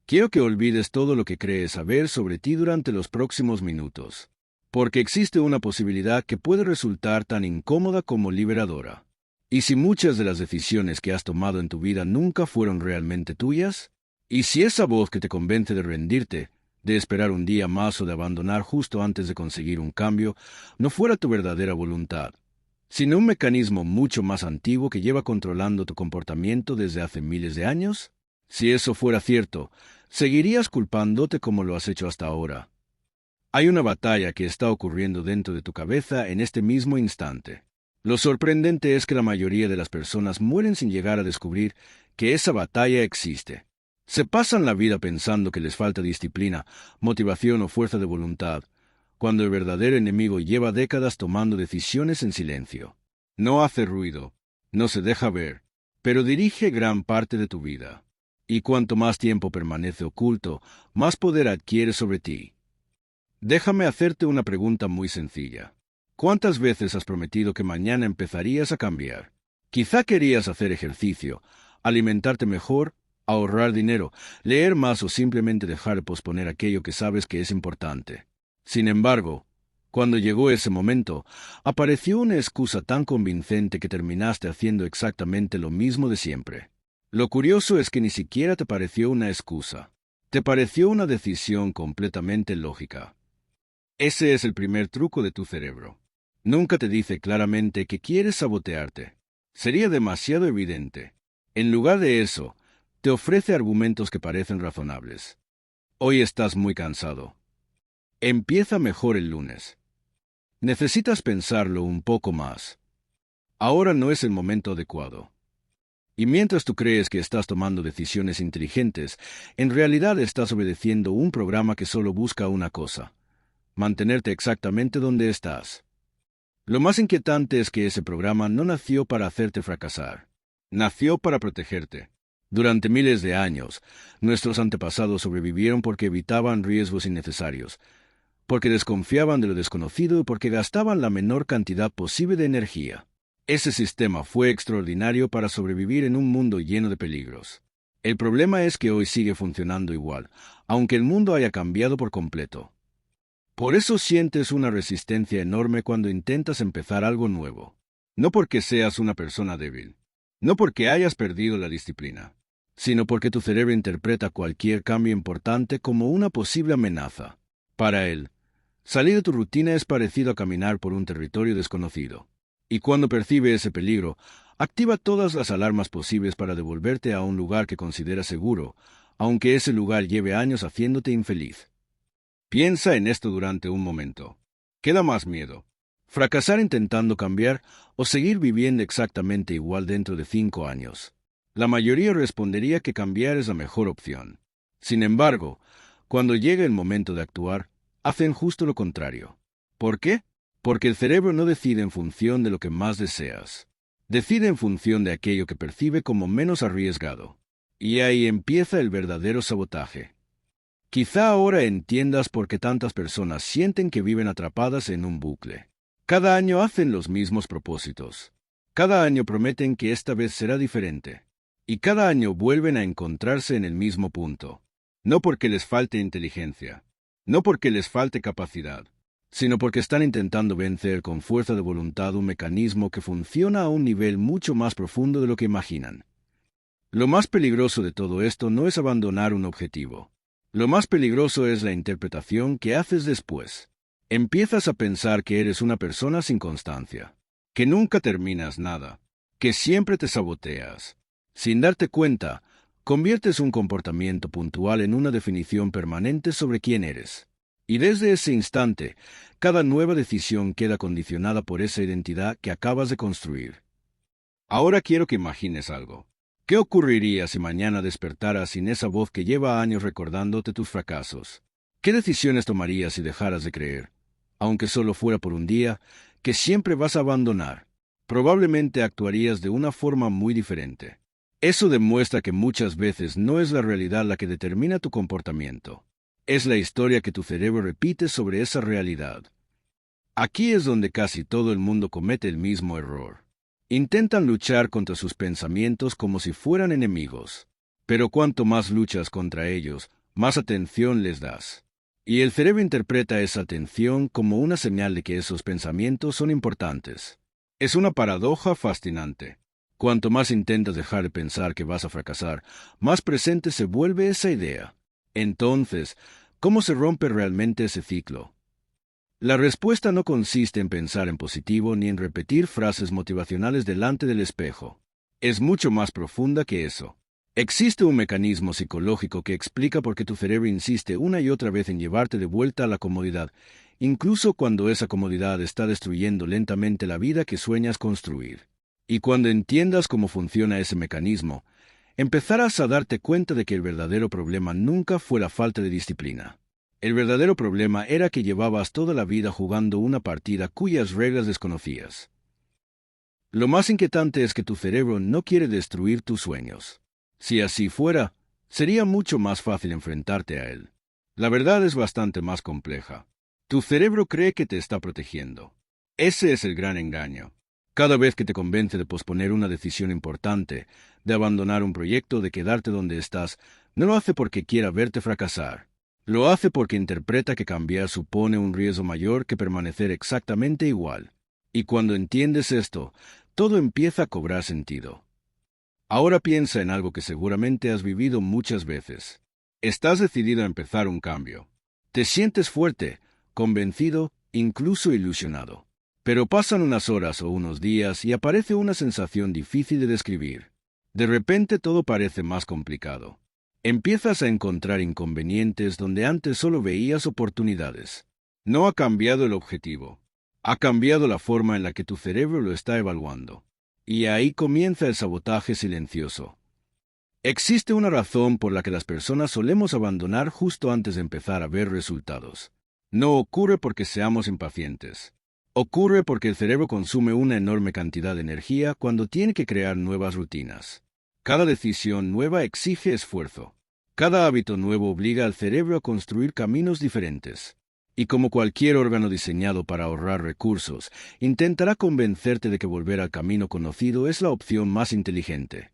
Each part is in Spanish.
Quiero que olvides todo lo que crees saber sobre ti durante los próximos minutos, porque existe una posibilidad que puede resultar tan incómoda como liberadora. ¿Y si muchas de las decisiones que has tomado en tu vida nunca fueron realmente tuyas? ¿Y si esa voz que te convence de rendirte, de esperar un día más o de abandonar justo antes de conseguir un cambio, no fuera tu verdadera voluntad, sino un mecanismo mucho más antiguo que lleva controlando tu comportamiento desde hace miles de años? Si eso fuera cierto, seguirías culpándote como lo has hecho hasta ahora. Hay una batalla que está ocurriendo dentro de tu cabeza en este mismo instante. Lo sorprendente es que la mayoría de las personas mueren sin llegar a descubrir que esa batalla existe. Se pasan la vida pensando que les falta disciplina, motivación o fuerza de voluntad, cuando el verdadero enemigo lleva décadas tomando decisiones en silencio. No hace ruido, no se deja ver, pero dirige gran parte de tu vida. Y cuanto más tiempo permanece oculto, más poder adquiere sobre ti. Déjame hacerte una pregunta muy sencilla. ¿Cuántas veces has prometido que mañana empezarías a cambiar? Quizá querías hacer ejercicio, alimentarte mejor, ahorrar dinero, leer más o simplemente dejar de posponer aquello que sabes que es importante. Sin embargo, cuando llegó ese momento, apareció una excusa tan convincente que terminaste haciendo exactamente lo mismo de siempre. Lo curioso es que ni siquiera te pareció una excusa. Te pareció una decisión completamente lógica. Ese es el primer truco de tu cerebro. Nunca te dice claramente que quieres sabotearte. Sería demasiado evidente. En lugar de eso, te ofrece argumentos que parecen razonables. Hoy estás muy cansado. Empieza mejor el lunes. Necesitas pensarlo un poco más. Ahora no es el momento adecuado. Y mientras tú crees que estás tomando decisiones inteligentes, en realidad estás obedeciendo un programa que solo busca una cosa: mantenerte exactamente donde estás. Lo más inquietante es que ese programa no nació para hacerte fracasar. Nació para protegerte. Durante miles de años, nuestros antepasados sobrevivieron porque evitaban riesgos innecesarios, porque desconfiaban de lo desconocido y porque gastaban la menor cantidad posible de energía. Ese sistema fue extraordinario para sobrevivir en un mundo lleno de peligros. El problema es que hoy sigue funcionando igual, aunque el mundo haya cambiado por completo. Por eso sientes una resistencia enorme cuando intentas empezar algo nuevo. No porque seas una persona débil, no porque hayas perdido la disciplina, sino porque tu cerebro interpreta cualquier cambio importante como una posible amenaza. Para él, salir de tu rutina es parecido a caminar por un territorio desconocido. Y cuando percibe ese peligro, activa todas las alarmas posibles para devolverte a un lugar que considera seguro, aunque ese lugar lleve años haciéndote infeliz. Piensa en esto durante un momento. ¿Qué da más miedo? ¿Fracasar intentando cambiar o seguir viviendo exactamente igual dentro de 5 años? La mayoría respondería que cambiar es la mejor opción. Sin embargo, cuando llega el momento de actuar, hacen justo lo contrario. ¿Por qué? Porque el cerebro no decide en función de lo que más deseas. Decide en función de aquello que percibe como menos arriesgado. Y ahí empieza el verdadero sabotaje. Quizá ahora entiendas por qué tantas personas sienten que viven atrapadas en un bucle. Cada año hacen los mismos propósitos. Cada año prometen que esta vez será diferente. Y cada año vuelven a encontrarse en el mismo punto. No porque les falte inteligencia, no porque les falte capacidad, sino porque están intentando vencer con fuerza de voluntad un mecanismo que funciona a un nivel mucho más profundo de lo que imaginan. Lo más peligroso de todo esto no es abandonar un objetivo. Lo más peligroso es la interpretación que haces después. Empiezas a pensar que eres una persona sin constancia, que nunca terminas nada, que siempre te saboteas. Sin darte cuenta, conviertes un comportamiento puntual en una definición permanente sobre quién eres. Y desde ese instante, cada nueva decisión queda condicionada por esa identidad que acabas de construir. Ahora quiero que imagines algo. ¿Qué ocurriría si mañana despertaras sin esa voz que lleva años recordándote tus fracasos? ¿Qué decisiones tomarías si dejaras de creer, aunque solo fuera por un día, que siempre vas a abandonar? Probablemente actuarías de una forma muy diferente. Eso demuestra que muchas veces no es la realidad la que determina tu comportamiento. Es la historia que tu cerebro repite sobre esa realidad. Aquí es donde casi todo el mundo comete el mismo error. Intentan luchar contra sus pensamientos como si fueran enemigos. Pero cuanto más luchas contra ellos, más atención les das. Y el cerebro interpreta esa atención como una señal de que esos pensamientos son importantes. Es una paradoja fascinante. Cuanto más intentas dejar de pensar que vas a fracasar, más presente se vuelve esa idea. Entonces, ¿cómo se rompe realmente ese ciclo? La respuesta no consiste en pensar en positivo ni en repetir frases motivacionales delante del espejo. Es mucho más profunda que eso. Existe un mecanismo psicológico que explica por qué tu cerebro insiste una y otra vez en llevarte de vuelta a la comodidad, incluso cuando esa comodidad está destruyendo lentamente la vida que sueñas construir. Y cuando entiendas cómo funciona ese mecanismo, empezarás a darte cuenta de que el verdadero problema nunca fue la falta de disciplina. El verdadero problema era que llevabas toda la vida jugando una partida cuyas reglas desconocías. Lo más inquietante es que tu cerebro no quiere destruir tus sueños. Si así fuera, sería mucho más fácil enfrentarte a él. La verdad es bastante más compleja. Tu cerebro cree que te está protegiendo. Ese es el gran engaño. Cada vez que te convence de posponer una decisión importante, de abandonar un proyecto, de quedarte donde estás, no lo hace porque quiera verte fracasar. Lo hace porque interpreta que cambiar supone un riesgo mayor que permanecer exactamente igual. Y cuando entiendes esto, todo empieza a cobrar sentido. Ahora piensa en algo que seguramente has vivido muchas veces. Estás decidido a empezar un cambio. Te sientes fuerte, convencido, incluso ilusionado. Pero pasan unas horas o unos días y aparece una sensación difícil de describir. De repente todo parece más complicado. Empiezas a encontrar inconvenientes donde antes solo veías oportunidades. No ha cambiado el objetivo. Ha cambiado la forma en la que tu cerebro lo está evaluando. Y ahí comienza el sabotaje silencioso. Existe una razón por la que las personas solemos abandonar justo antes de empezar a ver resultados. No ocurre porque seamos impacientes. Ocurre porque el cerebro consume una enorme cantidad de energía cuando tiene que crear nuevas rutinas. Cada decisión nueva exige esfuerzo. Cada hábito nuevo obliga al cerebro a construir caminos diferentes. Y como cualquier órgano diseñado para ahorrar recursos, intentará convencerte de que volver al camino conocido es la opción más inteligente.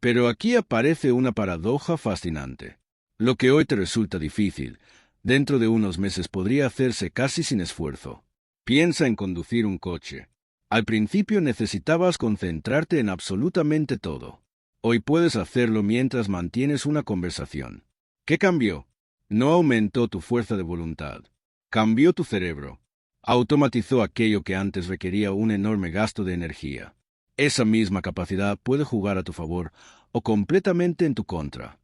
Pero aquí aparece una paradoja fascinante. Lo que hoy te resulta difícil, dentro de unos meses podría hacerse casi sin esfuerzo. Piensa en conducir un coche. Al principio necesitabas concentrarte en absolutamente todo. Hoy puedes hacerlo mientras mantienes una conversación. ¿Qué cambió? No aumentó tu fuerza de voluntad. Cambió tu cerebro. Automatizó aquello que antes requería un enorme gasto de energía. Esa misma capacidad puede jugar a tu favor o completamente en tu contra.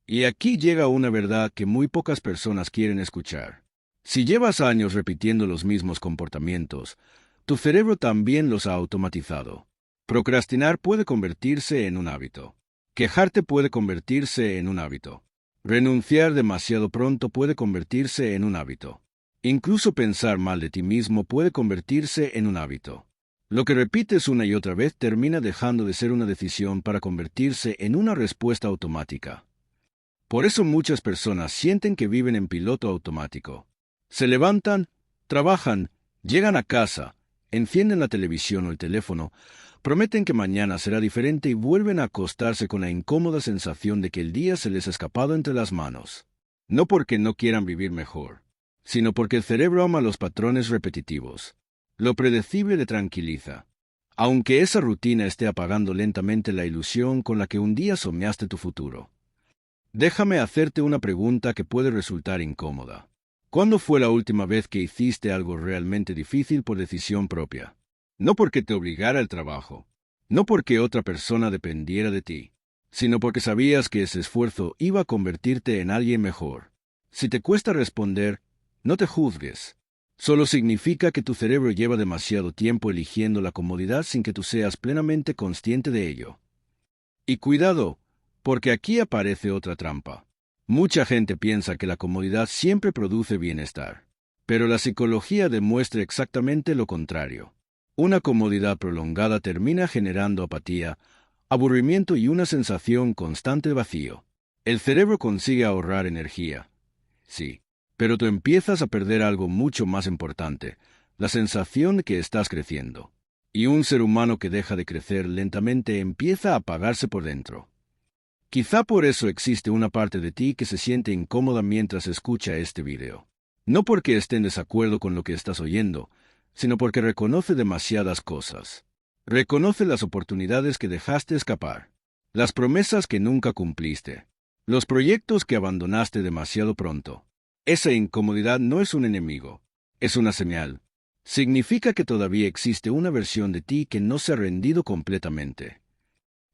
Y aquí llega una verdad que muy pocas personas quieren escuchar. Si llevas años repitiendo los mismos comportamientos, tu cerebro también los ha automatizado. Procrastinar puede convertirse en un hábito. Quejarte puede convertirse en un hábito. Renunciar demasiado pronto puede convertirse en un hábito. Incluso pensar mal de ti mismo puede convertirse en un hábito. Lo que repites una y otra vez termina dejando de ser una decisión para convertirse en una respuesta automática. Por eso muchas personas sienten que viven en piloto automático. Se levantan, trabajan, llegan a casa, encienden la televisión o el teléfono, prometen que mañana será diferente y vuelven a acostarse con la incómoda sensación de que el día se les ha escapado entre las manos. No porque no quieran vivir mejor, sino porque el cerebro ama los patrones repetitivos. Lo predecible le tranquiliza. Aunque esa rutina esté apagando lentamente la ilusión con la que un día soñaste tu futuro. Déjame hacerte una pregunta que puede resultar incómoda. ¿Cuándo fue la última vez que hiciste algo realmente difícil por decisión propia? No porque te obligara el trabajo, no porque otra persona dependiera de ti, sino porque sabías que ese esfuerzo iba a convertirte en alguien mejor. Si te cuesta responder, no te juzgues. Solo significa que tu cerebro lleva demasiado tiempo eligiendo la comodidad sin que tú seas plenamente consciente de ello. Y cuidado, porque aquí aparece otra trampa. Mucha gente piensa que la comodidad siempre produce bienestar, pero la psicología demuestra exactamente lo contrario. Una comodidad prolongada termina generando apatía, aburrimiento y una sensación constante de vacío. El cerebro consigue ahorrar energía, sí, pero tú empiezas a perder algo mucho más importante, la sensación de que estás creciendo. Y un ser humano que deja de crecer lentamente empieza a apagarse por dentro. Quizá por eso existe una parte de ti que se siente incómoda mientras escucha este video. No porque esté en desacuerdo con lo que estás oyendo, sino porque reconoce demasiadas cosas. Reconoce las oportunidades que dejaste escapar, las promesas que nunca cumpliste, los proyectos que abandonaste demasiado pronto. Esa incomodidad no es un enemigo, es una señal. Significa que todavía existe una versión de ti que no se ha rendido completamente.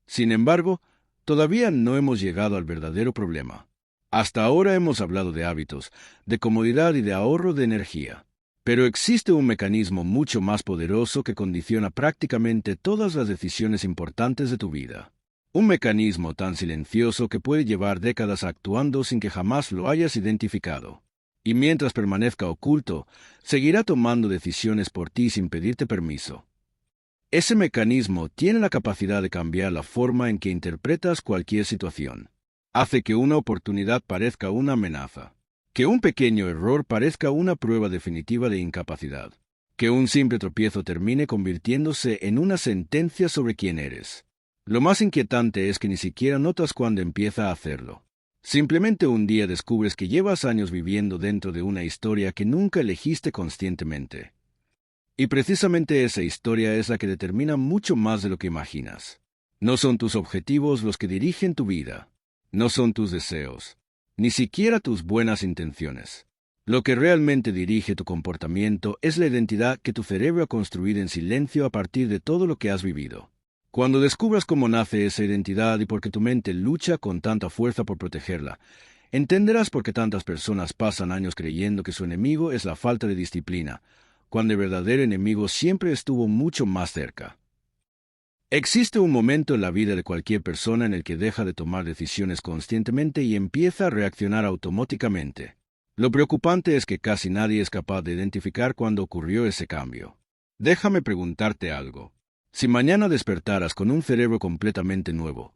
Sin embargo, todavía no hemos llegado al verdadero problema. Hasta ahora hemos hablado de hábitos, de comodidad y de ahorro de energía. Pero existe un mecanismo mucho más poderoso que condiciona prácticamente todas las decisiones importantes de tu vida. Un mecanismo tan silencioso que puede llevar décadas actuando sin que jamás lo hayas identificado. Y mientras permanezca oculto, seguirá tomando decisiones por ti sin pedirte permiso. Ese mecanismo tiene la capacidad de cambiar la forma en que interpretas cualquier situación. Hace que una oportunidad parezca una amenaza, que un pequeño error parezca una prueba definitiva de incapacidad, que un simple tropiezo termine convirtiéndose en una sentencia sobre quién eres. Lo más inquietante es que ni siquiera notas cuándo empieza a hacerlo. Simplemente un día descubres que llevas años viviendo dentro de una historia que nunca elegiste conscientemente. Y precisamente esa historia es la que determina mucho más de lo que imaginas. No son tus objetivos los que dirigen tu vida. No son tus deseos, ni siquiera tus buenas intenciones. Lo que realmente dirige tu comportamiento es la identidad que tu cerebro ha construido en silencio a partir de todo lo que has vivido. Cuando descubras cómo nace esa identidad y por qué tu mente lucha con tanta fuerza por protegerla, entenderás por qué tantas personas pasan años creyendo que su enemigo es la falta de disciplina, cuando el verdadero enemigo siempre estuvo mucho más cerca. Existe un momento en la vida de cualquier persona en el que deja de tomar decisiones conscientemente y empieza a reaccionar automáticamente. Lo preocupante es que casi nadie es capaz de identificar cuándo ocurrió ese cambio. Déjame preguntarte algo. Si mañana despertaras con un cerebro completamente nuevo,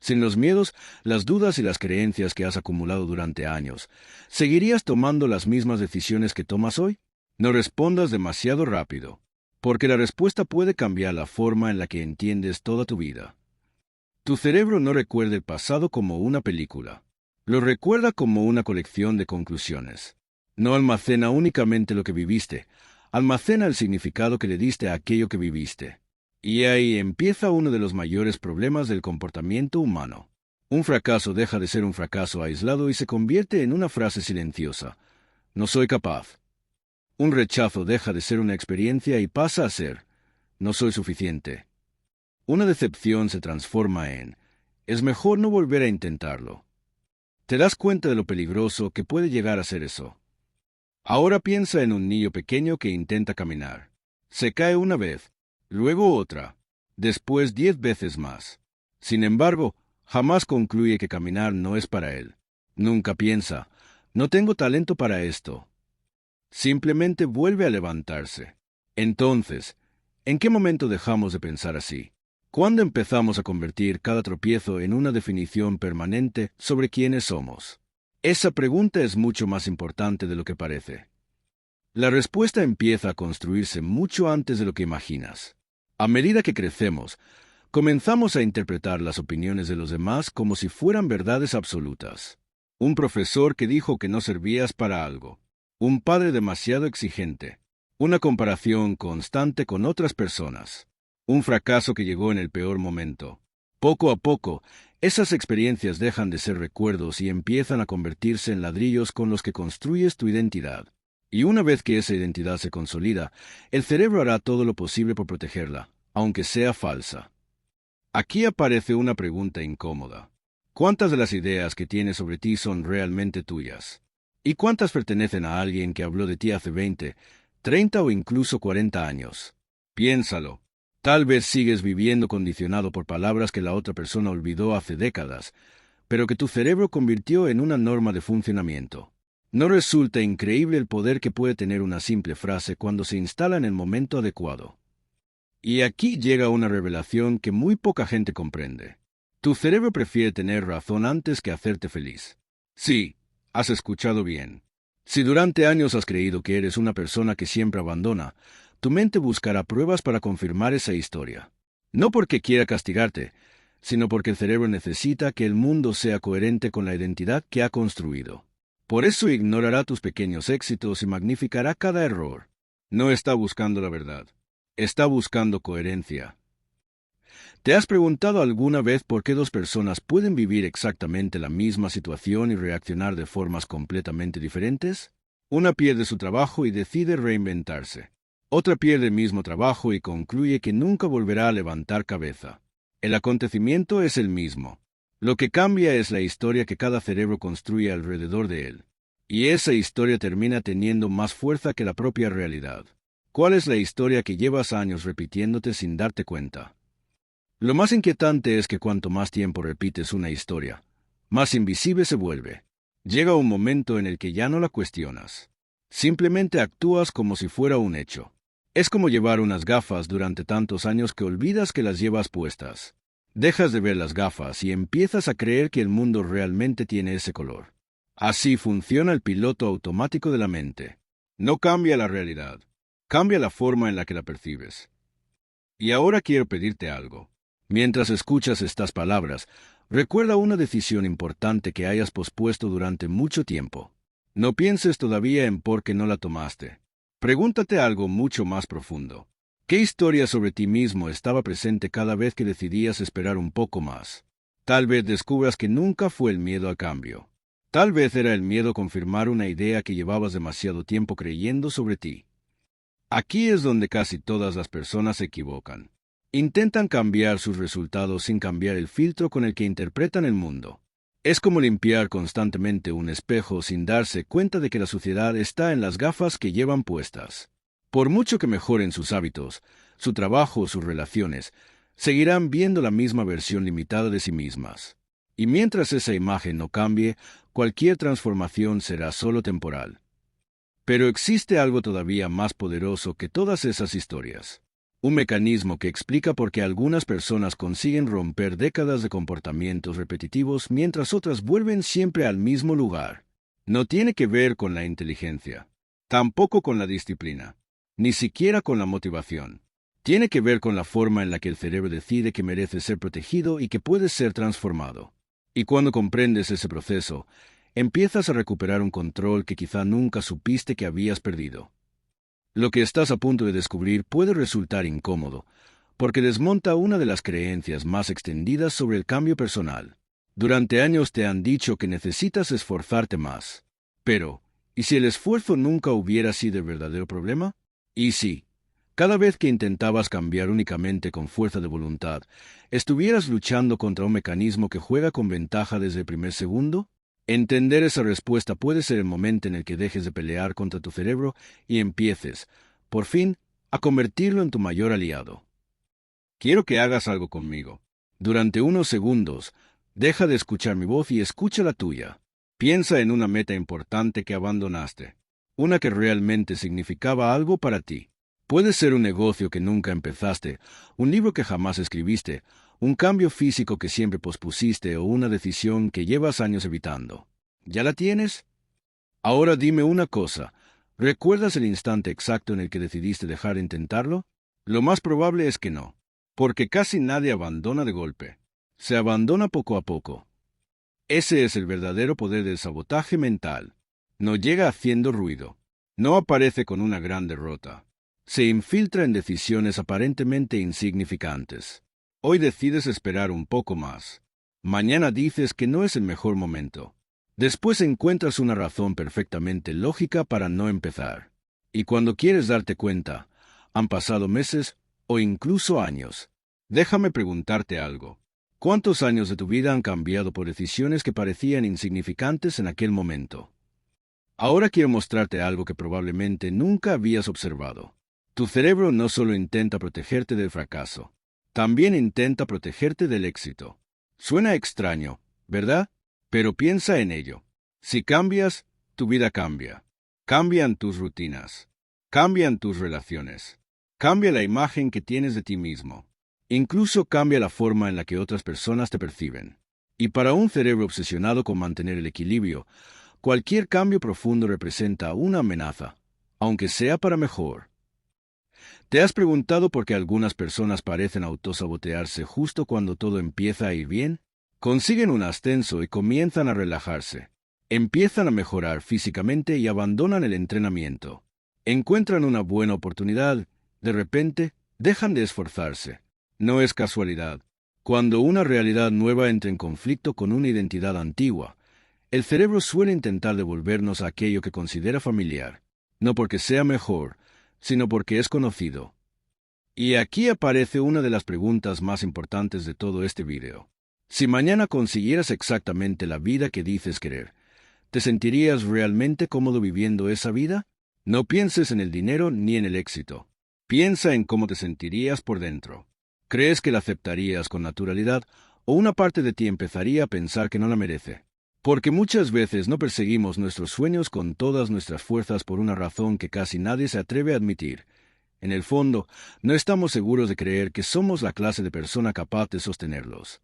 sin los miedos, las dudas y las creencias que has acumulado durante años, ¿seguirías tomando las mismas decisiones que tomas hoy? No respondas demasiado rápido, porque la respuesta puede cambiar la forma en la que entiendes toda tu vida. Tu cerebro no recuerda el pasado como una película. Lo recuerda como una colección de conclusiones. No almacena únicamente lo que viviste, almacena el significado que le diste a aquello que viviste. Y ahí empieza uno de los mayores problemas del comportamiento humano. Un fracaso deja de ser un fracaso aislado y se convierte en una frase silenciosa. No soy capaz. Un rechazo deja de ser una experiencia y pasa a ser, no soy suficiente. Una decepción se transforma en, es mejor no volver a intentarlo. ¿Te das cuenta de lo peligroso que puede llegar a ser eso? Ahora piensa en un niño pequeño que intenta caminar. Se cae una vez, luego otra, después 10 veces más. Sin embargo, jamás concluye que caminar no es para él. Nunca piensa, no tengo talento para esto. Simplemente vuelve a levantarse. Entonces, ¿en qué momento dejamos de pensar así? ¿Cuándo empezamos a convertir cada tropiezo en una definición permanente sobre quiénes somos? Esa pregunta es mucho más importante de lo que parece. La respuesta empieza a construirse mucho antes de lo que imaginas. A medida que crecemos, comenzamos a interpretar las opiniones de los demás como si fueran verdades absolutas. Un profesor que dijo que no servías para algo. Un padre demasiado exigente. Una comparación constante con otras personas. Un fracaso que llegó en el peor momento. Poco a poco, esas experiencias dejan de ser recuerdos y empiezan a convertirse en ladrillos con los que construyes tu identidad. Y una vez que esa identidad se consolida, el cerebro hará todo lo posible por protegerla, aunque sea falsa. Aquí aparece una pregunta incómoda. ¿Cuántas de las ideas que tienes sobre ti son realmente tuyas? ¿Y cuántas pertenecen a alguien que habló de ti hace 20, 30 o incluso 40 años? Piénsalo. Tal vez sigues viviendo condicionado por palabras que la otra persona olvidó hace décadas, pero que tu cerebro convirtió en una norma de funcionamiento. ¿No resulta increíble el poder que puede tener una simple frase cuando se instala en el momento adecuado? Y aquí llega una revelación que muy poca gente comprende. Tu cerebro prefiere tener razón antes que hacerte feliz. Sí, has escuchado bien. Si durante años has creído que eres una persona que siempre abandona, tu mente buscará pruebas para confirmar esa historia. No porque quiera castigarte, sino porque el cerebro necesita que el mundo sea coherente con la identidad que ha construido. Por eso ignorará tus pequeños éxitos y magnificará cada error. No está buscando la verdad, está buscando coherencia. ¿Te has preguntado alguna vez por qué dos personas pueden vivir exactamente la misma situación y reaccionar de formas completamente diferentes? Una pierde su trabajo y decide reinventarse. Otra pierde el mismo trabajo y concluye que nunca volverá a levantar cabeza. El acontecimiento es el mismo. Lo que cambia es la historia que cada cerebro construye alrededor de él. Y esa historia termina teniendo más fuerza que la propia realidad. ¿Cuál es la historia que llevas años repitiéndote sin darte cuenta? Lo más inquietante es que cuanto más tiempo repites una historia, más invisible se vuelve. Llega un momento en el que ya no la cuestionas. Simplemente actúas como si fuera un hecho. Es como llevar unas gafas durante tantos años que olvidas que las llevas puestas. Dejas de ver las gafas y empiezas a creer que el mundo realmente tiene ese color. Así funciona el piloto automático de la mente. No cambia la realidad, cambia la forma en la que la percibes. Y ahora quiero pedirte algo. Mientras escuchas estas palabras, recuerda una decisión importante que hayas pospuesto durante mucho tiempo. No pienses todavía en por qué no la tomaste. Pregúntate algo mucho más profundo. ¿Qué historia sobre ti mismo estaba presente cada vez que decidías esperar un poco más? Tal vez descubras que nunca fue el miedo al cambio. Tal vez era el miedo a confirmar una idea que llevabas demasiado tiempo creyendo sobre ti. Aquí es donde casi todas las personas se equivocan. Intentan cambiar sus resultados sin cambiar el filtro con el que interpretan el mundo. Es como limpiar constantemente un espejo sin darse cuenta de que la suciedad está en las gafas que llevan puestas. Por mucho que mejoren sus hábitos, su trabajo o sus relaciones, seguirán viendo la misma versión limitada de sí mismas. Y mientras esa imagen no cambie, cualquier transformación será solo temporal. Pero existe algo todavía más poderoso que todas esas historias. Un mecanismo que explica por qué algunas personas consiguen romper décadas de comportamientos repetitivos mientras otras vuelven siempre al mismo lugar. No tiene que ver con la inteligencia, tampoco con la disciplina, ni siquiera con la motivación. Tiene que ver con la forma en la que el cerebro decide que merece ser protegido y que puede ser transformado. Y cuando comprendes ese proceso, empiezas a recuperar un control que quizá nunca supiste que habías perdido. Lo que estás a punto de descubrir puede resultar incómodo, porque desmonta una de las creencias más extendidas sobre el cambio personal. Durante años te han dicho que necesitas esforzarte más. Pero, ¿y si el esfuerzo nunca hubiera sido el verdadero problema? ¿Y si, cada vez que intentabas cambiar únicamente con fuerza de voluntad, estuvieras luchando contra un mecanismo que juega con ventaja desde el primer segundo? Entender esa respuesta puede ser el momento en el que dejes de pelear contra tu cerebro y empieces, por fin, a convertirlo en tu mayor aliado. Quiero que hagas algo conmigo. Durante unos segundos, deja de escuchar mi voz y escucha la tuya. Piensa en una meta importante que abandonaste, una que realmente significaba algo para ti. Puede ser un negocio que nunca empezaste, un libro que jamás escribiste, un cambio físico que siempre pospusiste o una decisión que llevas años evitando. ¿Ya la tienes? Ahora dime una cosa. ¿Recuerdas el instante exacto en el que decidiste dejar de intentarlo? Lo más probable es que no, porque casi nadie abandona de golpe. Se abandona poco a poco. Ese es el verdadero poder del sabotaje mental. No llega haciendo ruido. No aparece con una gran derrota. Se infiltra en decisiones aparentemente insignificantes. Hoy decides esperar un poco más. Mañana dices que no es el mejor momento. Después encuentras una razón perfectamente lógica para no empezar. Y cuando quieres darte cuenta, han pasado meses o incluso años. Déjame preguntarte algo. ¿Cuántos años de tu vida han cambiado por decisiones que parecían insignificantes en aquel momento? Ahora quiero mostrarte algo que probablemente nunca habías observado. Tu cerebro no solo intenta protegerte del fracaso, también intenta protegerte del éxito. Suena extraño, ¿verdad? Pero piensa en ello. Si cambias, tu vida cambia. Cambian tus rutinas. Cambian tus relaciones. Cambia la imagen que tienes de ti mismo. Incluso cambia la forma en la que otras personas te perciben. Y para un cerebro obsesionado con mantener el equilibrio, cualquier cambio profundo representa una amenaza, aunque sea para mejor. ¿Te has preguntado por qué algunas personas parecen autosabotearse justo cuando todo empieza a ir bien? Consiguen un ascenso y comienzan a relajarse. Empiezan a mejorar físicamente y abandonan el entrenamiento. Encuentran una buena oportunidad. De repente, dejan de esforzarse. No es casualidad. Cuando una realidad nueva entra en conflicto con una identidad antigua, el cerebro suele intentar devolvernos a aquello que considera familiar, no porque sea mejor, sino porque es conocido. Y aquí aparece una de las preguntas más importantes de todo este video. Si mañana consiguieras exactamente la vida que dices querer, ¿te sentirías realmente cómodo viviendo esa vida? No pienses en el dinero ni en el éxito. Piensa en cómo te sentirías por dentro. ¿Crees que la aceptarías con naturalidad o una parte de ti empezaría a pensar que no la merece? Porque muchas veces no perseguimos nuestros sueños con todas nuestras fuerzas por una razón que casi nadie se atreve a admitir. En el fondo, no estamos seguros de creer que somos la clase de persona capaz de sostenerlos.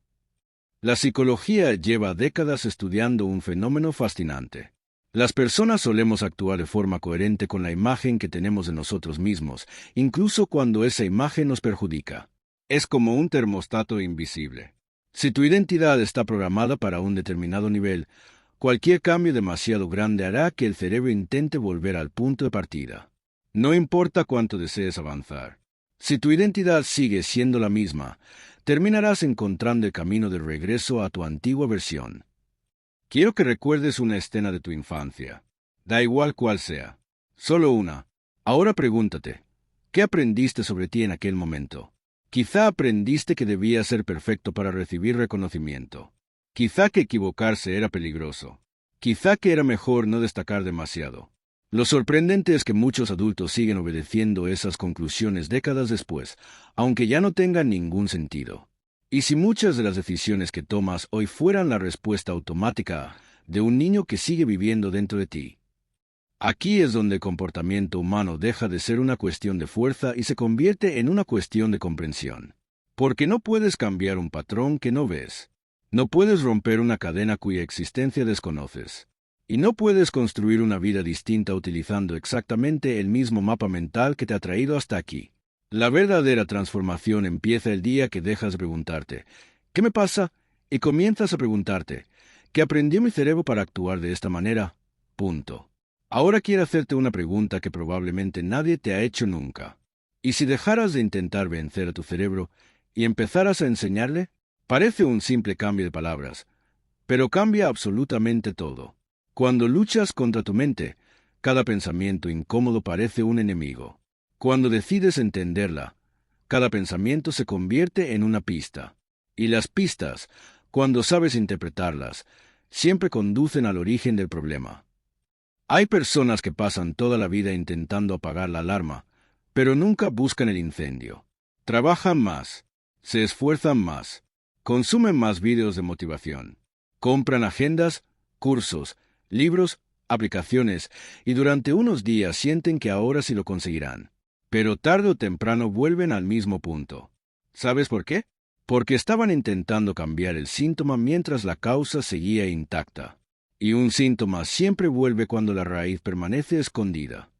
La psicología lleva décadas estudiando un fenómeno fascinante. Las personas solemos actuar de forma coherente con la imagen que tenemos de nosotros mismos, incluso cuando esa imagen nos perjudica. Es como un termostato invisible. Si tu identidad está programada para un determinado nivel, cualquier cambio demasiado grande hará que el cerebro intente volver al punto de partida. No importa cuánto desees avanzar. Si tu identidad sigue siendo la misma, terminarás encontrando el camino de regreso a tu antigua versión. Quiero que recuerdes una escena de tu infancia. Da igual cuál sea. Solo una. Ahora pregúntate, ¿qué aprendiste sobre ti en aquel momento? Quizá aprendiste que debías ser perfecto para recibir reconocimiento. Quizá que equivocarse era peligroso. Quizá que era mejor no destacar demasiado. Lo sorprendente es que muchos adultos siguen obedeciendo esas conclusiones décadas después, aunque ya no tengan ningún sentido. ¿Y si muchas de las decisiones que tomas hoy fueran la respuesta automática de un niño que sigue viviendo dentro de ti? Aquí es donde el comportamiento humano deja de ser una cuestión de fuerza y se convierte en una cuestión de comprensión. Porque no puedes cambiar un patrón que no ves. No puedes romper una cadena cuya existencia desconoces. Y no puedes construir una vida distinta utilizando exactamente el mismo mapa mental que te ha traído hasta aquí. La verdadera transformación empieza el día que dejas de preguntarte, ¿qué me pasa? Y comienzas a preguntarte, ¿qué aprendió mi cerebro para actuar de esta manera? Punto. Ahora quiero hacerte una pregunta que probablemente nadie te ha hecho nunca. ¿Y si dejaras de intentar vencer a tu cerebro y empezaras a enseñarle? Parece un simple cambio de palabras, pero cambia absolutamente todo. Cuando luchas contra tu mente, cada pensamiento incómodo parece un enemigo. Cuando decides entenderla, cada pensamiento se convierte en una pista. Y las pistas, cuando sabes interpretarlas, siempre conducen al origen del problema. Hay personas que pasan toda la vida intentando apagar la alarma, pero nunca buscan el incendio. Trabajan más, se esfuerzan más, consumen más vídeos de motivación, compran agendas, cursos, libros, aplicaciones, y durante unos días sienten que ahora sí lo conseguirán. Pero tarde o temprano vuelven al mismo punto. ¿Sabes por qué? Porque estaban intentando cambiar el síntoma mientras la causa seguía intacta. Y un síntoma siempre vuelve cuando la raíz permanece escondida.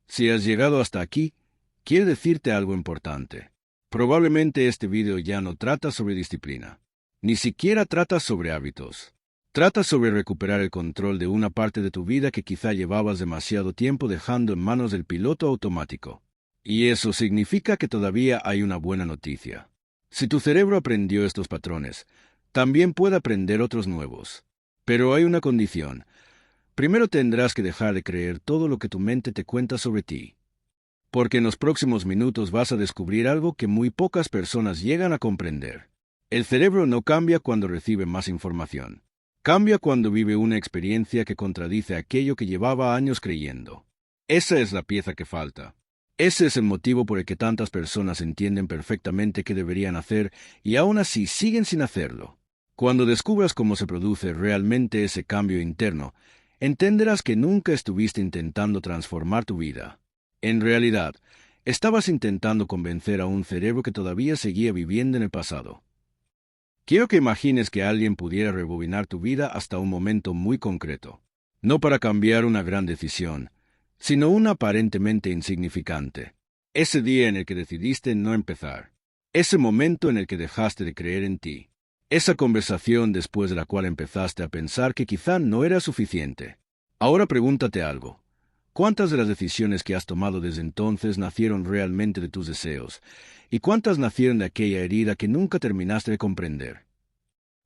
Si has llegado hasta aquí, quiero decirte algo importante. Probablemente este video ya no trata sobre disciplina. Ni siquiera trata sobre hábitos. Trata sobre recuperar el control de una parte de tu vida que quizá llevabas demasiado tiempo dejando en manos del piloto automático. Y eso significa que todavía hay una buena noticia. Si tu cerebro aprendió estos patrones, también puede aprender otros nuevos. Pero hay una condición. Primero tendrás que dejar de creer todo lo que tu mente te cuenta sobre ti. Porque en los próximos minutos vas a descubrir algo que muy pocas personas llegan a comprender. El cerebro no cambia cuando recibe más información. Cambia cuando vive una experiencia que contradice aquello que llevaba años creyendo. Esa es la pieza que falta. Ese es el motivo por el que tantas personas entienden perfectamente qué deberían hacer y aún así siguen sin hacerlo. Cuando descubras cómo se produce realmente ese cambio interno, entenderás que nunca estuviste intentando transformar tu vida. En realidad, estabas intentando convencer a un cerebro que todavía seguía viviendo en el pasado. Quiero que imagines que alguien pudiera rebobinar tu vida hasta un momento muy concreto. No para cambiar una gran decisión, sino una aparentemente insignificante. ese día en el que decidiste no empezar, ese momento en el que dejaste de creer en ti, esa conversación después de la cual empezaste a pensar que quizá no era suficiente. Ahora pregúntate algo. ¿Cuántas de las decisiones que has tomado desde entonces nacieron realmente de tus deseos? ¿Y cuántas nacieron de aquella herida que nunca terminaste de comprender?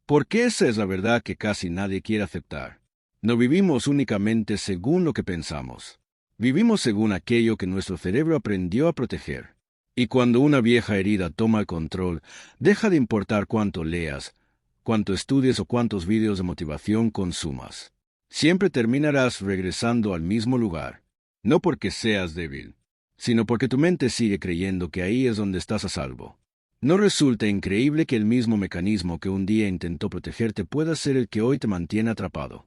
Porque esa es la verdad que casi nadie quiere aceptar. No vivimos únicamente según lo que pensamos. Vivimos según aquello que nuestro cerebro aprendió a proteger. Y cuando una vieja herida toma el control, deja de importar cuánto leas, cuánto estudies o cuántos vídeos de motivación consumas. Siempre terminarás regresando al mismo lugar, no porque seas débil, sino porque tu mente sigue creyendo que ahí es donde estás a salvo. ¿No resulta increíble que el mismo mecanismo que un día intentó protegerte pueda ser el que hoy te mantiene atrapado?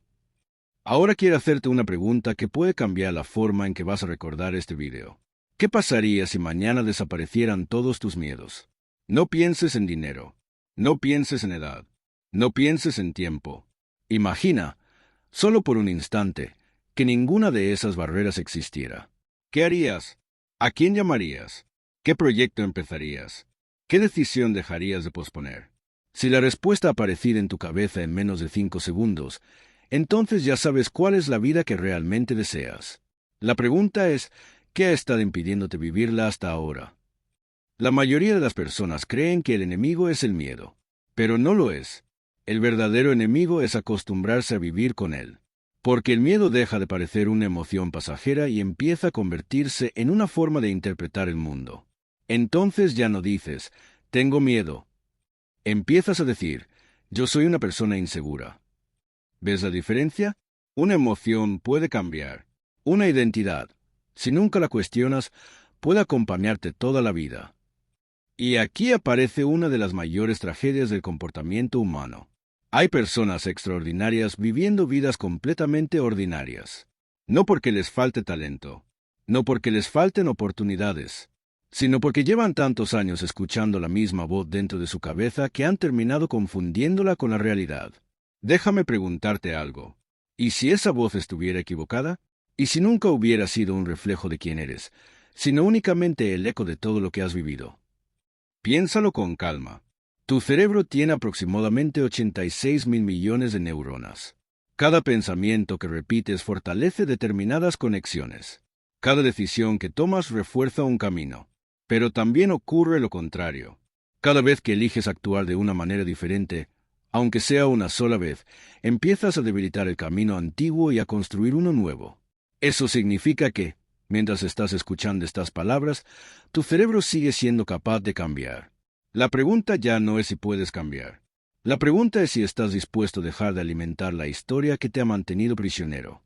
Ahora quiero hacerte una pregunta que puede cambiar la forma en que vas a recordar este video. ¿Qué pasaría si mañana desaparecieran todos tus miedos? No pienses en dinero, no pienses en edad, no pienses en tiempo. Imagina, solo por un instante, que ninguna de esas barreras existiera. ¿Qué harías? ¿A quién llamarías? ¿Qué proyecto empezarías? ¿Qué decisión dejarías de posponer? Si la respuesta apareciera en tu cabeza en menos de 5 segundos, entonces ya sabes cuál es la vida que realmente deseas. La pregunta es, ¿qué ha estado impidiéndote vivirla hasta ahora? La mayoría de las personas creen que el enemigo es el miedo, pero no lo es. El verdadero enemigo es acostumbrarse a vivir con él, porque el miedo deja de parecer una emoción pasajera y empieza a convertirse en una forma de interpretar el mundo. Entonces ya no dices, tengo miedo. Empiezas a decir, yo soy una persona insegura. ¿Ves la diferencia? Una emoción puede cambiar. Una identidad, si nunca la cuestionas, puede acompañarte toda la vida. Y aquí aparece una de las mayores tragedias del comportamiento humano. Hay personas extraordinarias viviendo vidas completamente ordinarias. No porque les falte talento, no porque les falten oportunidades, sino porque llevan tantos años escuchando la misma voz dentro de su cabeza que han terminado confundiéndola con la realidad. Déjame preguntarte algo. ¿Y si esa voz estuviera equivocada? ¿Y si nunca hubiera sido un reflejo de quién eres, sino únicamente el eco de todo lo que has vivido? Piénsalo con calma. Tu cerebro tiene aproximadamente 86.000 millones de neuronas. Cada pensamiento que repites fortalece determinadas conexiones. Cada decisión que tomas refuerza un camino. Pero también ocurre lo contrario. Cada vez que eliges actuar de una manera diferente, aunque sea una sola vez, empiezas a debilitar el camino antiguo y a construir uno nuevo. Eso significa que, mientras estás escuchando estas palabras, tu cerebro sigue siendo capaz de cambiar. La pregunta ya no es si puedes cambiar. La pregunta es si estás dispuesto a dejar de alimentar la historia que te ha mantenido prisionero.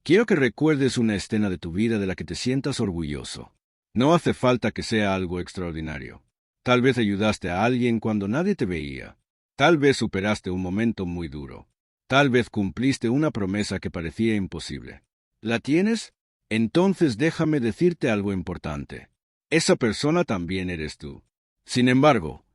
Quiero que recuerdes una escena de tu vida de la que te sientas orgulloso. No hace falta que sea algo extraordinario. Tal vez ayudaste a alguien cuando nadie te veía. Tal vez superaste un momento muy duro. Tal vez cumpliste una promesa que parecía imposible. ¿La tienes? Entonces déjame decirte algo importante. Esa persona también eres tú. Sin embargo,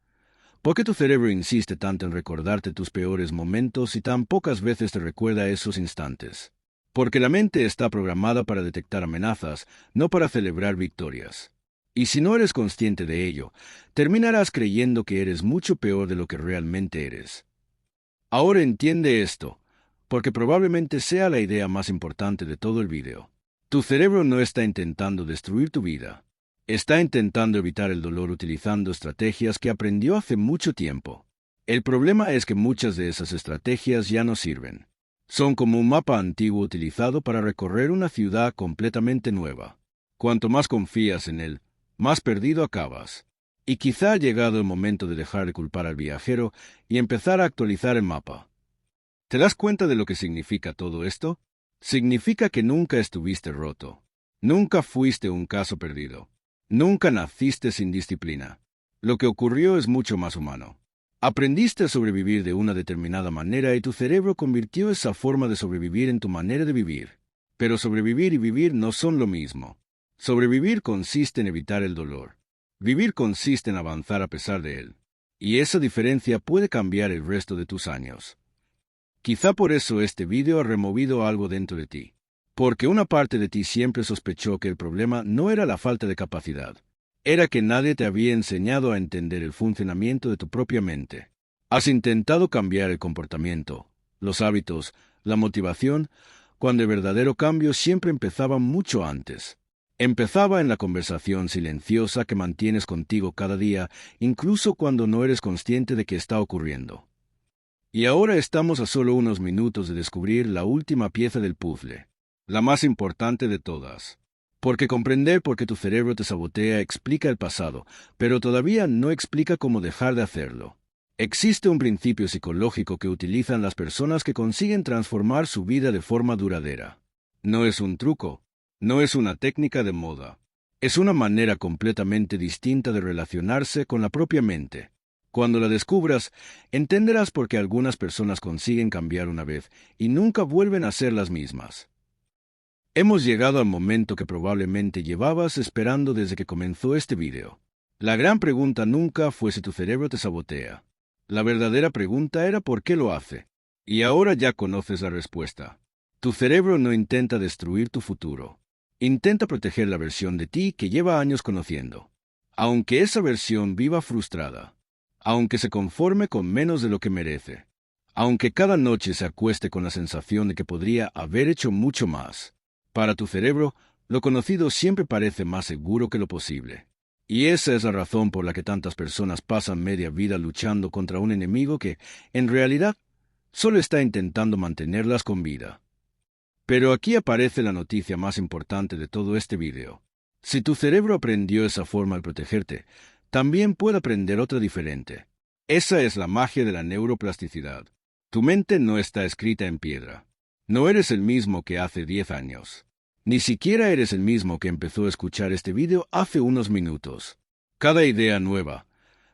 ¿por qué tu cerebro insiste tanto en recordarte tus peores momentos y tan pocas veces te recuerda esos instantes? Porque la mente está programada para detectar amenazas, no para celebrar victorias. Y si no eres consciente de ello, terminarás creyendo que eres mucho peor de lo que realmente eres. Ahora entiende esto, porque probablemente sea la idea más importante de todo el video. Tu cerebro no está intentando destruir tu vida. Está intentando evitar el dolor utilizando estrategias que aprendió hace mucho tiempo. El problema es que muchas de esas estrategias ya no sirven. Son como un mapa antiguo utilizado para recorrer una ciudad completamente nueva. Cuanto más confías en él, más perdido acabas. Y quizá ha llegado el momento de dejar de culpar al viajero y empezar a actualizar el mapa. ¿Te das cuenta de lo que significa todo esto? Significa que nunca estuviste roto. Nunca fuiste un caso perdido. Nunca naciste sin disciplina. Lo que ocurrió es mucho más humano. Aprendiste a sobrevivir de una determinada manera y tu cerebro convirtió esa forma de sobrevivir en tu manera de vivir. Pero sobrevivir y vivir no son lo mismo. Sobrevivir consiste en evitar el dolor. Vivir consiste en avanzar a pesar de él. Y esa diferencia puede cambiar el resto de tus años. Quizá por eso este video ha removido algo dentro de ti. Porque una parte de ti siempre sospechó que el problema no era la falta de capacidad, era que nadie te había enseñado a entender el funcionamiento de tu propia mente. Has intentado cambiar el comportamiento, los hábitos, la motivación, cuando el verdadero cambio siempre empezaba mucho antes. Empezaba en la conversación silenciosa que mantienes contigo cada día, incluso cuando no eres consciente de que está ocurriendo. Y ahora estamos a solo unos minutos de descubrir la última pieza del puzzle, la más importante de todas. Porque comprender por qué tu cerebro te sabotea explica el pasado, pero todavía no explica cómo dejar de hacerlo. Existe un principio psicológico que utilizan las personas que consiguen transformar su vida de forma duradera. No es un truco, no es una técnica de moda. Es una manera completamente distinta de relacionarse con la propia mente. Cuando la descubras, entenderás por qué algunas personas consiguen cambiar una vez y nunca vuelven a ser las mismas. Hemos llegado al momento que probablemente llevabas esperando desde que comenzó este video. La gran pregunta nunca fue si tu cerebro te sabotea. La verdadera pregunta era por qué lo hace. Y ahora ya conoces la respuesta. Tu cerebro no intenta destruir tu futuro. Intenta proteger la versión de ti que lleva años conociendo. Aunque esa versión viva frustrada. Aunque se conforme con menos de lo que merece. Aunque cada noche se acueste con la sensación de que podría haber hecho mucho más. Para tu cerebro, lo conocido siempre parece más seguro que lo posible. Y esa es la razón por la que tantas personas pasan media vida luchando contra un enemigo que, en realidad, solo está intentando mantenerlas con vida. Pero aquí aparece la noticia más importante de todo este video. Si tu cerebro aprendió esa forma al protegerte, también puede aprender otra diferente. Esa es la magia de la neuroplasticidad. Tu mente no está escrita en piedra. No eres el mismo que hace 10 años. Ni siquiera eres el mismo que empezó a escuchar este video hace unos minutos. Cada idea nueva,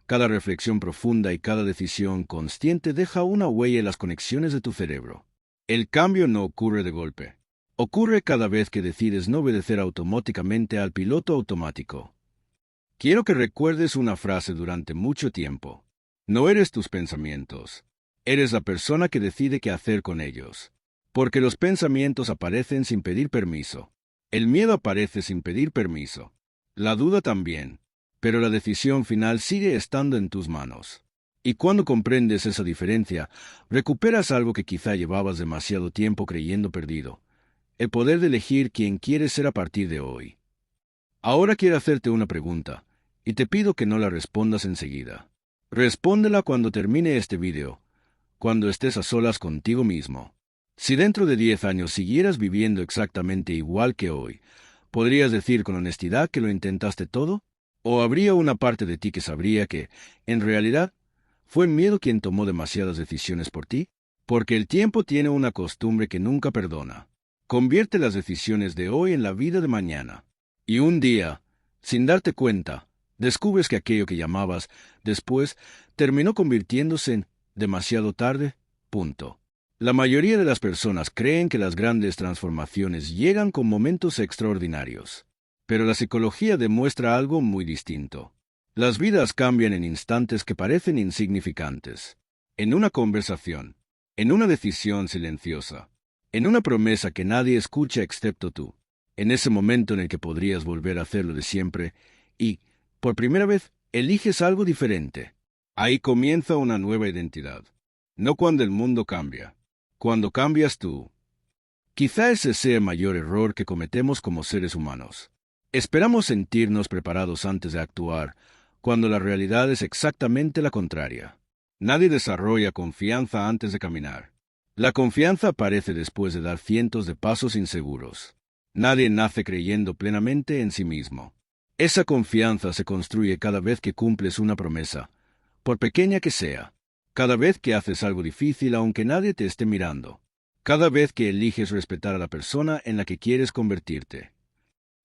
cada reflexión profunda y cada decisión consciente deja una huella en las conexiones de tu cerebro. El cambio no ocurre de golpe. Ocurre cada vez que decides no obedecer automáticamente al piloto automático. Quiero que recuerdes una frase durante mucho tiempo. No eres tus pensamientos. Eres la persona que decide qué hacer con ellos. Porque los pensamientos aparecen sin pedir permiso. El miedo aparece sin pedir permiso. La duda también. Pero la decisión final sigue estando en tus manos. Y cuando comprendes esa diferencia, recuperas algo que quizá llevabas demasiado tiempo creyendo perdido. El poder de elegir quién quieres ser a partir de hoy. Ahora quiero hacerte una pregunta, y te pido que no la respondas enseguida. Respóndela cuando termine este video, cuando estés a solas contigo mismo. Si dentro de 10 años siguieras viviendo exactamente igual que hoy, ¿podrías decir con honestidad que lo intentaste todo? ¿O habría una parte de ti que sabría que, en realidad, fue el miedo quien tomó demasiadas decisiones por ti? Porque el tiempo tiene una costumbre que nunca perdona. Convierte las decisiones de hoy en la vida de mañana. Y un día, sin darte cuenta, descubres que aquello que llamabas después terminó convirtiéndose en demasiado tarde. Punto. La mayoría de las personas creen que las grandes transformaciones llegan con momentos extraordinarios. Pero la psicología demuestra algo muy distinto. Las vidas cambian en instantes que parecen insignificantes. En una conversación, en una decisión silenciosa, en una promesa que nadie escucha excepto tú. En ese momento en el que podrías volver a hacer lo de siempre y, por primera vez, eliges algo diferente. Ahí comienza una nueva identidad. No cuando el mundo cambia. Cuando cambias tú. Quizá ese sea el mayor error que cometemos como seres humanos. Esperamos sentirnos preparados antes de actuar, cuando la realidad es exactamente la contraria. Nadie desarrolla confianza antes de caminar. La confianza aparece después de dar cientos de pasos inseguros. Nadie nace creyendo plenamente en sí mismo. Esa confianza se construye cada vez que cumples una promesa, por pequeña que sea. Cada vez que haces algo difícil aunque nadie te esté mirando. Cada vez que eliges respetar a la persona en la que quieres convertirte.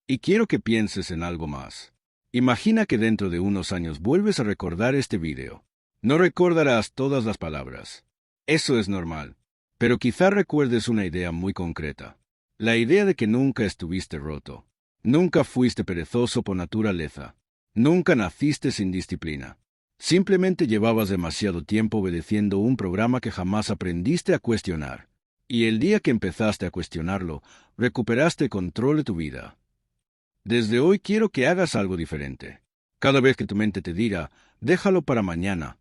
Y quiero que pienses en algo más. Imagina que dentro de unos años vuelves a recordar este video. No recordarás todas las palabras. Eso es normal. Pero quizá recuerdes una idea muy concreta. La idea de que nunca estuviste roto. Nunca fuiste perezoso por naturaleza. Nunca naciste sin disciplina. Simplemente llevabas demasiado tiempo obedeciendo un programa que jamás aprendiste a cuestionar. Y el día que empezaste a cuestionarlo, recuperaste control de tu vida. Desde hoy quiero que hagas algo diferente. Cada vez que tu mente te diga, déjalo para mañana,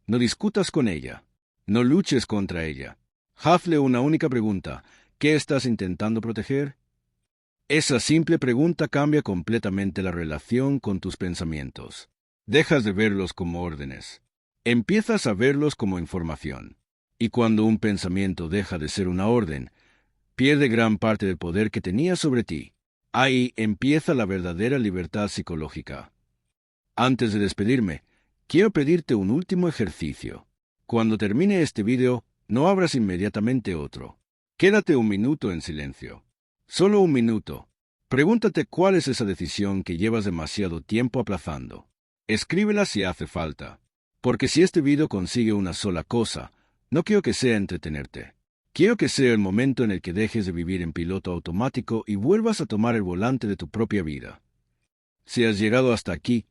no discutas con ella, no luches contra ella. Hazle una única pregunta: ¿qué estás intentando proteger? Esa simple pregunta cambia completamente la relación con tus pensamientos. Dejas de verlos como órdenes. Empiezas a verlos como información. Y cuando un pensamiento deja de ser una orden, pierde gran parte del poder que tenía sobre ti. Ahí empieza la verdadera libertad psicológica. Antes de despedirme, quiero pedirte un último ejercicio. Cuando termine este video, no abras inmediatamente otro. Quédate un minuto en silencio. Solo un minuto. Pregúntate cuál es esa decisión que llevas demasiado tiempo aplazando. Escríbela si hace falta. Porque si este video consigue una sola cosa, no quiero que sea entretenerte. Quiero que sea el momento en el que dejes de vivir en piloto automático y vuelvas a tomar el volante de tu propia vida. Si has llegado hasta aquí,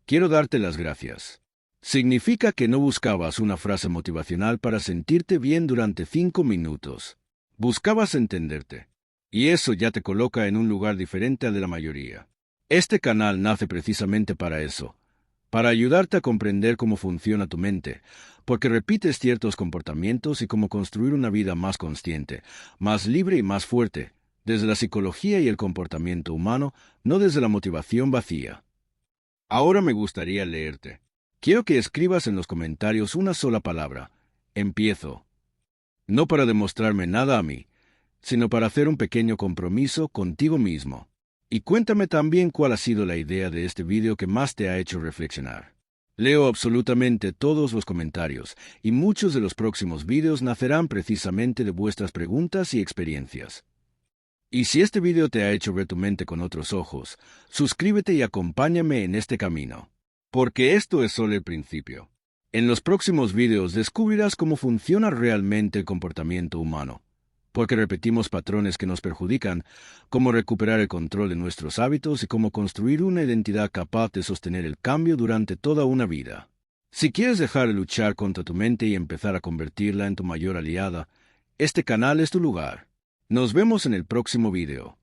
quiero darte las gracias. Significa que no buscabas una frase motivacional para sentirte bien durante 5 minutos. Buscabas entenderte. Y eso ya te coloca en un lugar diferente al de la mayoría. Este canal nace precisamente para eso, para ayudarte a comprender cómo funciona tu mente, porque repites ciertos comportamientos y cómo construir una vida más consciente, más libre y más fuerte, desde la psicología y el comportamiento humano, no desde la motivación vacía. Ahora me gustaría leerte. Quiero que escribas en los comentarios una sola palabra: empiezo. No para demostrarme nada a mí, sino para hacer un pequeño compromiso contigo mismo. Y cuéntame también cuál ha sido la idea de este video que más te ha hecho reflexionar. Leo absolutamente todos los comentarios, y muchos de los próximos videos nacerán precisamente de vuestras preguntas y experiencias. Y si este video te ha hecho ver tu mente con otros ojos, suscríbete y acompáñame en este camino. Porque esto es solo el principio. En los próximos videos descubrirás cómo funciona realmente el comportamiento humano, porque repetimos patrones que nos perjudican, cómo recuperar el control de nuestros hábitos y cómo construir una identidad capaz de sostener el cambio durante toda una vida. Si quieres dejar de luchar contra tu mente y empezar a convertirla en tu mayor aliada, este canal es tu lugar. Nos vemos en el próximo video.